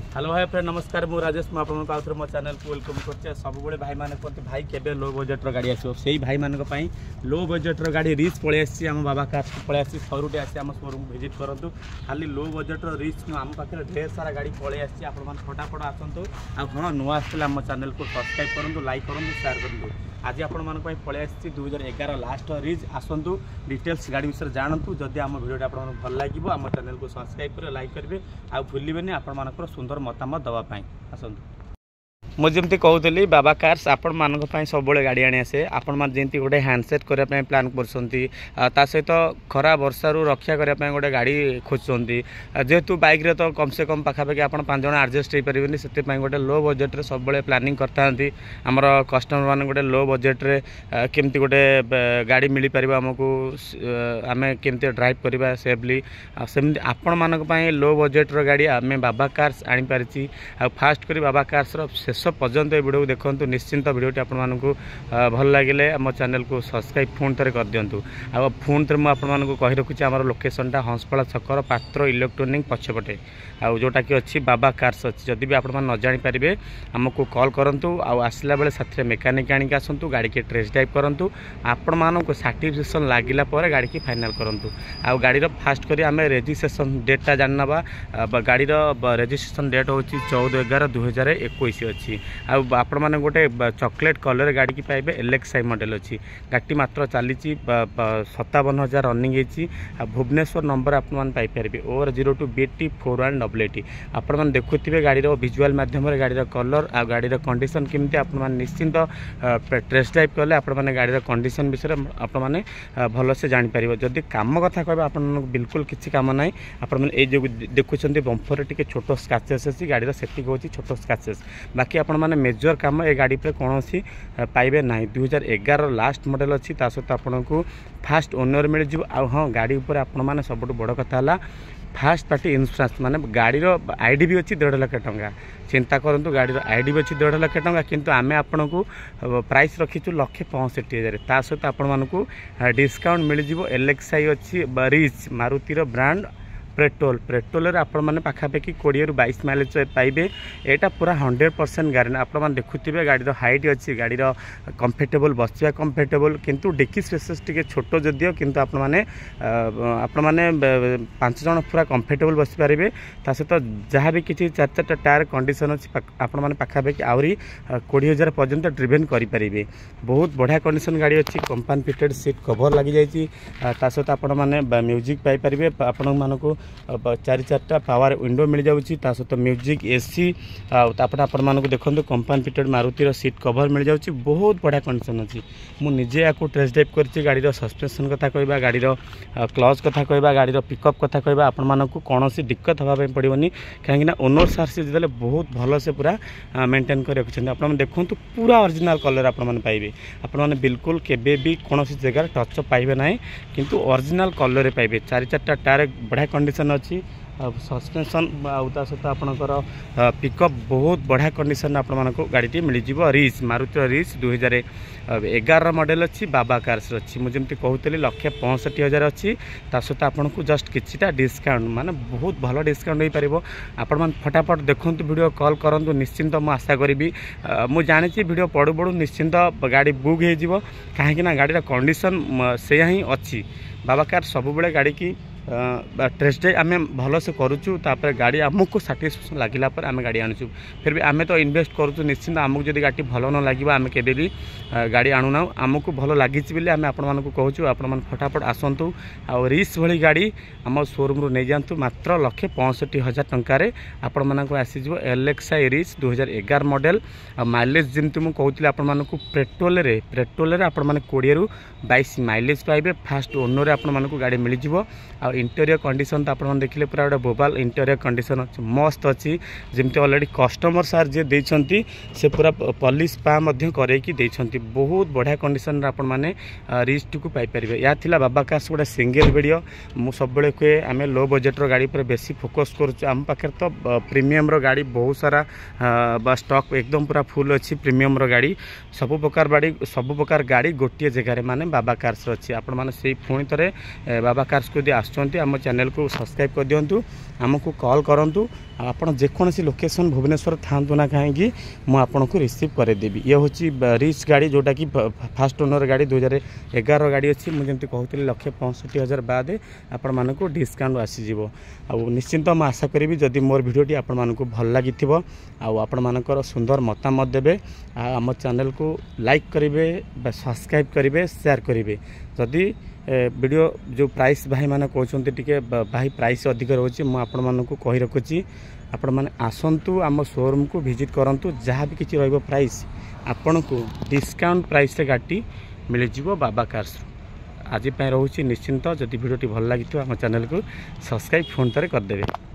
Hello hi friend नमस्कार मु राजेश मु आपन आउथरे मो चैनल को वेलकम करछे। सब बळे भाई माने कहते भाई केबे लो बजट रो गाड़ी आसो सेही भाई मानक पई लो बजट रो गाड़ी रिच पळे आसी हम बाबा कार्स पळे आसी शोरूम आसी हम शोरूम विजिट करंतु। खाली लो बजट रो रिच हम पाखे ढेर सारा गाड़ी पळे आसी आपन मान फटाफट आसंतु। आ हां नुआ आसले हम चैनल को सब्सक्राइब करंतु लाइक करंतु शेयर करंतु। आज आपण मान पई पळे आसी 2011 लास्ट रिच आसंतु डिटेल्स गाड़ी विषय जानंतु। जदि हम वीडियो आपन मन भल लागिवो हम चैनल को सब्सक्राइब करे लाइक करबे आ भूलिबेनी आपण मानकर सुंदर मतामत दवा पाई आसंतु। मुझे कहूली बाबा कार्स आपण मानक सब गाड़ी आनी आसे आपण मान जमी गोटे हैंडसेट करने प्लां कर सहित खरा वर्षारू रक्षा करने गोटे गाड़ी खोजुंट जेहेतु बाइक रे तो कम से कम पखापाखि आप 5 जन एडजस्ट हो पारे से गोटे लो बजेट रे सब प्लानिंग करता आमर कस्टमर मान गोटे लो बजेट रे केमती गोटे गाड़ी मिल पार आमको आम केमती ड्राइव करवा सेफली सेमती आपण मानक लो बजेट रो गाड़ी आम बाबा कार्स आनी पारिछि। फास्ट कर बाबा कार्स रो शेष पर्यंत ये वीडियो देखो निश्चिंत वीडियो आपको भल लगे आम चैनल को सब्सक्राइब फोन थे कर दिंतु। आ फोन थे मुझे कही रखुच्छी आम लोकेशनटा हंसपड़ा छकर पात्र इलेक्ट्रोनिक पछपटे आ जोटा कि अच्छी बाबा कार्स अच्छी जदि भी आप न जापारे आमको कॉल करूँ आसला बेले साथ मेकानिक आनिक आसतु गाड़ी के टेस्ट ड्राइव करूँ आपण मानक सार्टिफिकेसन लगिला गाड़ी की फाइनाल करूँ। आ गाड़ी फास्ट करी आम रेजिस्ट्रेशन डेटा जानवा गाड़ी रेजिस्ट्रेशन डेट हूँ 14/11/2021 अच्छी। आपण मैंने गोटे चॉकलेट कलर गाड़ी की पाइबे LXI मॉडल अच्छी गाड़ी मात्र चली 57,000 रनिंग होती। भुवनेश्वर नंबर आपरे OR02 BT 4188 आपण मैंने देखुवे गाड़ी विजुअल मध्यम गाड़ी कलर आ गाड़ी कंडीशन केमती आप निश्चिंत टेस्ट ड्राइव कले आपने गाड़ी कंडीशन विषय आपने भल से जापर। जदि कम कथा कह आप बिल्कुल किसी कम ना आप देखुं बंपर टी छोट स्क्रैचेस अच्छी गाड़ी से छोट स्क्रैचेस बाकी आपण माने मेजर काम ए गाड़ी पे कौन सी पाइबे ना। 2011 लास्ट मॉडल अच्छी सहित आपन को फास्ट ओनर मिल जाव। आ हाँ गाड़ी उपर आपण माने सबुठ बड़ कथा है फास्ट पार्टी इंश्योरेंस माने गाड़ी आईडी भी अच्छी 1.5 लाख टंका। चिंता करूँ गाड़ी आईडी भी अच्छी 1.5 लाख टंका किंतु आमे आपन को प्राइस रखीचु 1,65,000 ता सहित आपण मानकू डिस्काउंट मिल जाव। LXI अच्छी रिच मारुतिर ब्रांड पेट्रोल आपण मैंने पखापाखि 20 ରୁ 22 माइलेज पाइबे। यहाँ पूरा 100% गारंटी आपण देखुवे गाड़ी हाइट अच्छी गाड़ी कंफर्टेबल बसवा कंफर्टेबल किंतु डिक्की स्पेसेस टी छोट जदियो किंतु आपण मैंने 5 जन पूरा कंफर्टेबल बस पारे। ता सहित जहाँ भी किसी 4 टायर कंडीशन अच्छी आपण मैंने पखापाखि आहरी 20,000 पर्यंत ड्रिवेन करें। बहुत बढ़िया कंडीशन गाड़ी अच्छी कंपानी फिटेड सीट कवर लगी जाइए। सहित आपण मैंने म्यूजिक पाइपर आपण मानक 4 पावर विंडो मिल जाऊँगी सहित म्यूजिक AC आपण मानक देखो कंपानी फिटेड मारुतिर सीट कवर मिल जाऊँगी। बहुत बढ़िया कंडीशन अच्छी मुझे या टेस्ट ड्राइव कर गाड़ी सस्पेंशन कथा कहवा गाड़ी क्लच कथा कहवा गाड़ी पिकअप कथा कहवा आपण मानक कौन दिक्कत हाँपाई पड़ोनी कहीं ओनर सार से जो बहुत भल से पूरा मेंटेन कर रखिंट। आप देखो पूरा ओरिजिनल कलर आपने पाइबे आपने बिल्कुल केबे भी कौन जगह टच पाइबे ना किंतु ओरिजिनल कलर पाइबे। 4 टायर बढ़िया कंडीशन अच्छी सस्पेंशन आउता सहित आपणकर पिकअप बहुत बढ़िया कंडीशन आपण मानक गाड़ी मिल जाव। रिच मारुति रिच 2011 मॉडल अच्छी बाबा कार्स अच्छी मुझे कहूली 1,65,000 अच्छी सहित आपन को जस्ट किछिटा डिस्काउंट माने बहुत भल डिस्काउंट हो पार। आपण मान फटाफट देखो वीडियो कॉल करूँ निश्चिंत मु आशा करी मुझे जानी वीडियो पड़ू पड़ू निश्चिंत गाड़ी बुक हो कहीं गाड़ी कंडीशन से ही अच्छी। बाबा कार सब बड़े गाड़ी की टेस्ट ड्राइव आम भल से करुचु गाड़ी आमको साटिस्फैक्शन लगिला आम गाड़ी आणुचु फिर भी आम तो इन्वेस्ट करुचु निश्चिंत आमको जब गाड़ी भल न लगे आम के भी गाड़ी आणुना आमको भल लगी आम आपण कहूँ आपण फटाफट आसतु आ रिच भली गाड़ी आम शोरूम रू नहीं जातु मात्र 1,65,000 टंकार आपण मानक आसीज LXI रिच 2011 मॉडल। माइलेज जमी मुझे कहूली आपण पेट्रोल आपण मैंने 20 ରୁ 22 माइलेज पाइबे। फास्ट ओनर आपण मानक गाड़ी मिल जाव। आ इंटेरियर कंडीशन तो आपन देखिले पूरा गोटे बोबाल इंटेरियर कंडीशन अच्छी मस्त अच्छी जमी ऑलरेडी कस्टमर सार जे देइछंती से पूरा पॉलिश पा करैकी देइछंती। बहुत बढ़िया कंडीशन आपण माने रिच टू पाई परिबे। या थिला बाबा कार्स गोटे सिंगल वीडियो मु सब बेले कहे आम लो बजेट रो गाड़ी पर बेसी फोकस करूँ। आम पाखे तो प्रीमियम रो गाड़ी बहुत सारा स्टॉक एकदम पूरा फुल अच्छी प्रीमियम रो गाड़ी सब प्रकार गाड़ी गोटे जगह माने बाबा कार्स अच्छी। आपण माने से पुणी थे बाबा कार्स को आसुँच आम चैनल को सब्सक्राइब कर दिंतु आमको कॉल करूँ आप जेकोसी लोकेशन भुवनेश्वर था ना कहीं मुझे रिसीव करदेवी ये हूँ रिच गाड़ी जोटा कि फास्ट ओनर गाड़ी 2011 गाड़ी अच्छी मुझे कहती 1,65,000 बाद आपण मानक डिस्काउंट आसीज निश्चिंत मैं आशा करी जदि मोर भिडियोटी आपण मानक भल लगी आपण मानकर सुंदर मतामत देवे आम चैनल को लाइक करेंगे सब्सक्राइब करेंगे शेयर करेंगे जदि वीडियो जो प्राइस भाई मैंने कहते टी भाई प्राइस अधिक रोचे मुझे कही रखुची आपण मैंने आसतु आम शोरूम को विजिट करूँ जहाँ भी किसी रही प्राइस आपण को डिस्काउंट प्राइस गाड़ी मिल जाव बाबा कार्स आज रोचे निश्चिंत जदि वीडियोटी भल लगी आम चैनल को सब्सक्राइब फोन तरह करदे।